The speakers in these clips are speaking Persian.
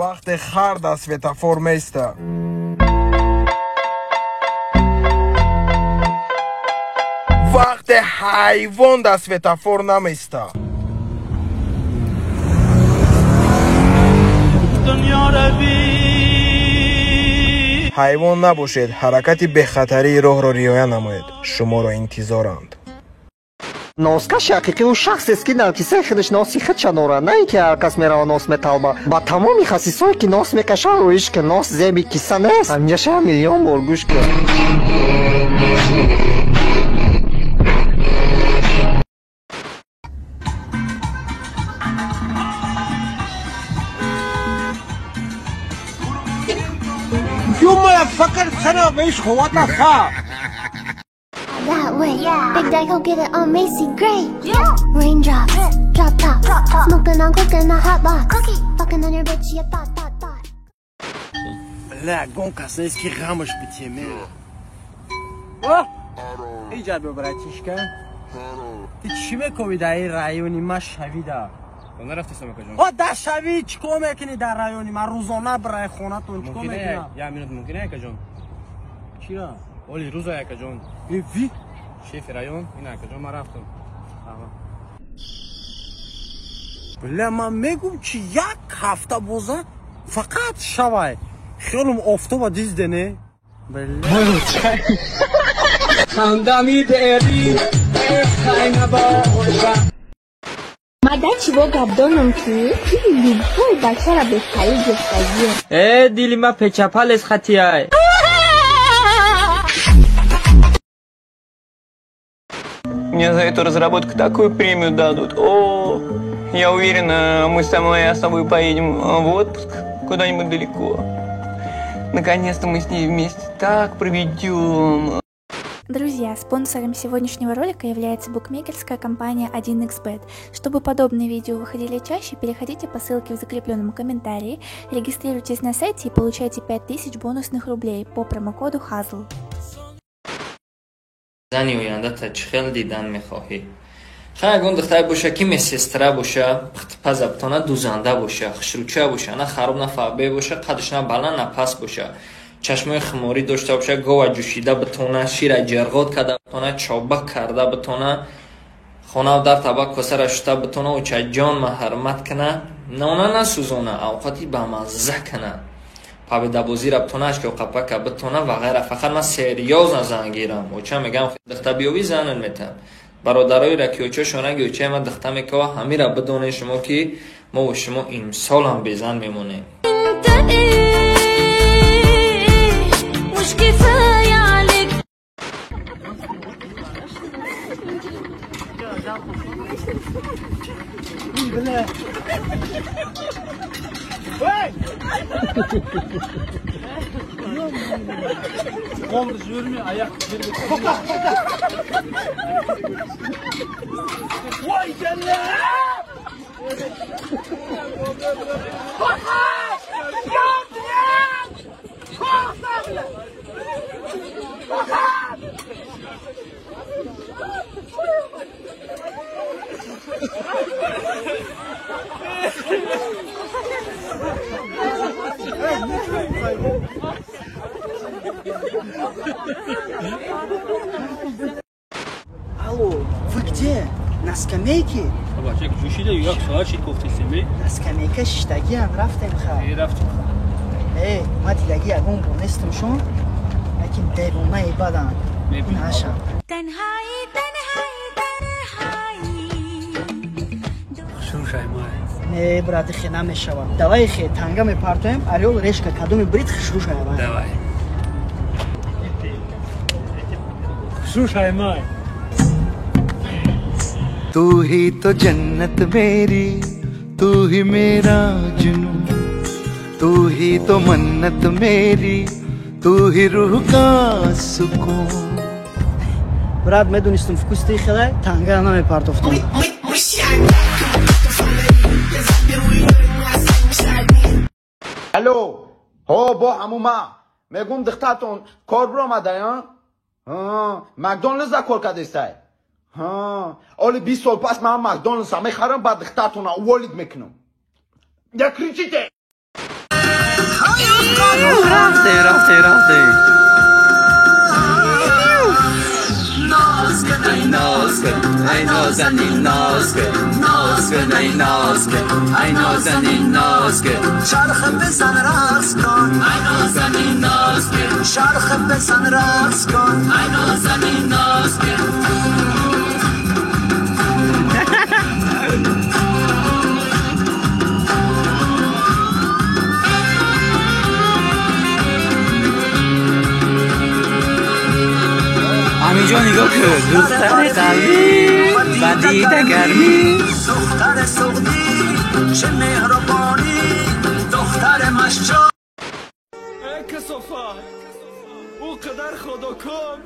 وقت خر در سویتافور میسته. وقت حیوان در سویتافور نمیسته. حیوان نباشید، حرکت به خطری راه را رعایت نمایید. شما را انتظارند. نوسکش حقیقی اون شخصی است که در کیسه خودش ناسی خودش داره، نه اینکه هر کس میره و ناس میطلبه. با تمامی خصیصایی که ناس میکشه رویش که ناس زیبی کیسه نیست. همیشه میلیون بار گوش کن. You motherfucker, son of a bitch, what the fuck? That way, Big Daddy go get it on Macy Gray. Raindrops, drop top, smoking on cooking a hot box, fucking on your bitch, you thought. لا гонка сельский гамыш битеме. О! Иджа братишка. Ты чё мекови дар ин райони ма шавида? نرفتی سمکه جون. ها در شوی چیکار میکنی در رایونی؟ من روزانه برای خونتون چیکار میکنی؟ یه منوت ممکنه که جون. چرا؟ ولی روزا یک جون. وی شیف رایون اینا که جون ما رفتم. بله من میگم چی یک هفته بوزه فقط شوای. خیالم آفتاب دیز دنه. بله. خندمی داری خیمه با Magari vou gabdonam ki poi bachara be khalige sagie. Dili ma pechapales khatiai. Мне за эту разработку такую премию дадут. О, я уверена, мы с тобой поедем в отпуск куда-нибудь далеко. Наконец-то мы с ней вместе так проведем. Друзья, спонсором сегодняшнего ролика является букмекерская компания 1xbet. Чтобы подобные видео выходили чаще, переходите по ссылке в закрепленном комментарии, регистрируйтесь на сайте и получайте 5000 бонусных рублей по промокоду HAZL. زنی آینده‌ت چه خیلی دیدن می‌خواهی؟ خیلی اگه اون دختری باشه که مسیستره باشه، پزبطانه دوزنده باشه، خشروچه باشه، نه خراب نه فعبه باشه، قدش نه بلند نه پس باشه، چشمای خماری داشته باشه، گاو جوشیده بتونه، شیر جرغات کرده بتونه، چابک کرده بتونه، خانه و در طبق کاسه را شسته بتونه و چه جان محرمت کنه، نونه نسوزونه، اوقاتی به مزه کنه، پاویده بازی را بتونه، اشک و قپک بتونه و غیره. فقط من سریاز نزن گیرم و چه میگم دخته بیاوی زنن میتن برادرای را که چه شونه گوچه من دخته میکوه همین را بدونه شما که ما و شما امسال هم بیزن میمونیم. Алло, вы где? На скамейке? بچه که جوشیده یک ساعت چی گفتی سمی؟ На скамейке شتاگی هم رفتیم خواهد. رفتیم. ما دیگه یکون بونستم شون لیکن دیوونه بدن نشم. تنهایی شروع شایمای. نه برات خی نمیشود. دوای خی تنگا میپرتیم. اریول ریشک کدوم برید شروع شایمای. دوای. شروع شایمای. तू ही तो जन्नत मेरी, तू ही मेरा जुनून, तू ही तो मन्नत मेरी, तू ही रूह का सुकून. برات میدونستم فکوستی خیلی تنگا نمیپرتفتم. الو ها با هموما میگم دخترتون کار برو آمده ها مکدونالدز کار کرده استای ها اولی 20 سال پس من مکدونالدز هم میخرم بعد دخترتون ولید میکنم یک ریچیته رفته ای نازنین ناز کن ای ناز کن ای نازنین ناز کن شرخ بزن رقص کن ای نازنین ناز کن شرخ بزن رقص کن ای نازنین ناز کن همینجا نگاه کن دختر قلبی و دیده گرمی دختر سعودی چه مهربانی دختر مشجا ای کسافت او قدر خدا کن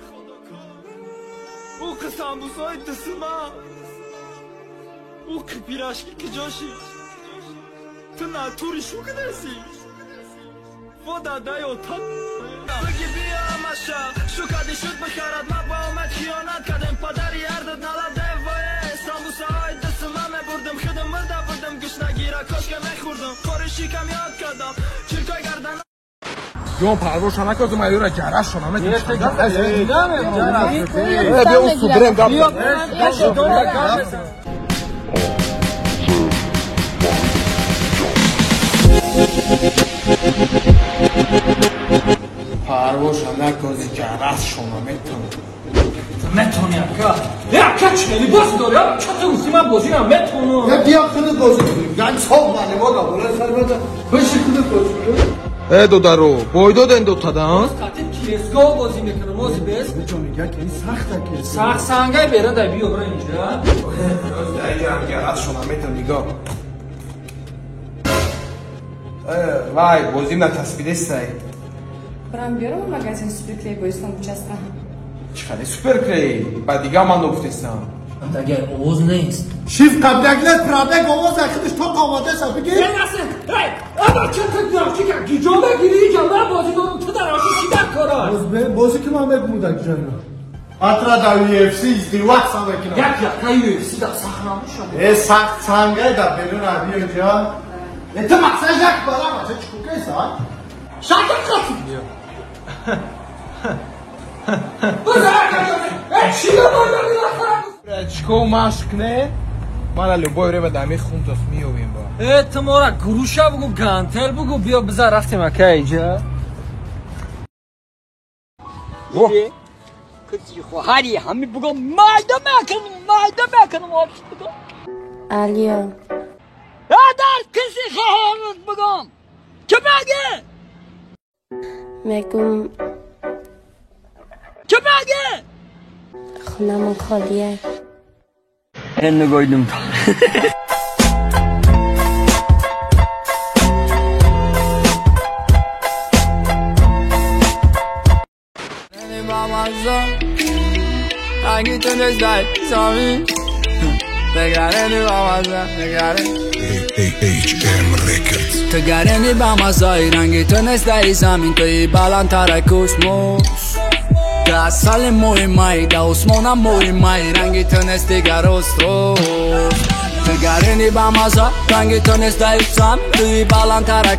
او قسم بوسای دسما او که پیراشکی که جاشی تو ناتوری شو کدرسی ودا دایو تا بگی بیا ماشا شو کدی شد بخرد ما با اومد خیانت کردم پدری اردت نلده وای سامبوسای دستما بردم خدم مرده بردم گوش نگیره کاش که میخوردم خورشی کم یاد کردم چرکای گردن جون پرواز نکرد اومدی را جرش شما من بیا اون سودرم گام پرواز نکرد جرش شما میتونی که چلی بازی داری چطور اوسی من بازی نم میتونم بیا خودت بازی کنیم یعنی صاحب منه ما دابوله سر بده بشی خودت بازی کنیم ای دودارو بایداد این دوتادان قطعه کیسگاه بازی میکنه موزی بس بچه میگه که این سخته که سخت سنگای بیره در بیو برای اینجا اینجا هم گرد شما میتونی نگاه وای بازیم na تصویده سای Прям беру в магазин суперклей, бо искам часто. چقدر سوپر کلی بعد دیگه من نگفتستم اگر اوز نیست شیف قبلگلت پرابلم آواز اخیرش تا قاماده سا بگیر یه نسل اما چه تکناکی که گیجا بگیری که من بازی کنم تو در آشو چی در کارا بازی که من بگم بودن جاینا اترا در UFC ازدیوات سا بکنم یک UFC در سخنامه شده سخت سنگه در بیرون عربی اینجا تو مقصد یک بارم چه چکوکه سا شاید خطی چکو مشک نه من لوبای رو به دمی خون تاس میویم با اعتمارا گروشه بگو گانتل بگو بیا بذار رفتیم اکه اینجا کسی خواهری همی بگو مایده میکنم آبش بگو Алио. در کسی خواهرت بگم که بگه میگم که بگه خونمون خالیه. این نگاهیدم تو گرنی با مزای رنگی تو نست داری زمین توی بالانتر کوسموس تو اصل مهمایی دا اسمونم مهمایی رنگی تو نست دیگر استروس تو گرنی با مزای رنگی تو نست داری زمین توی بالانتر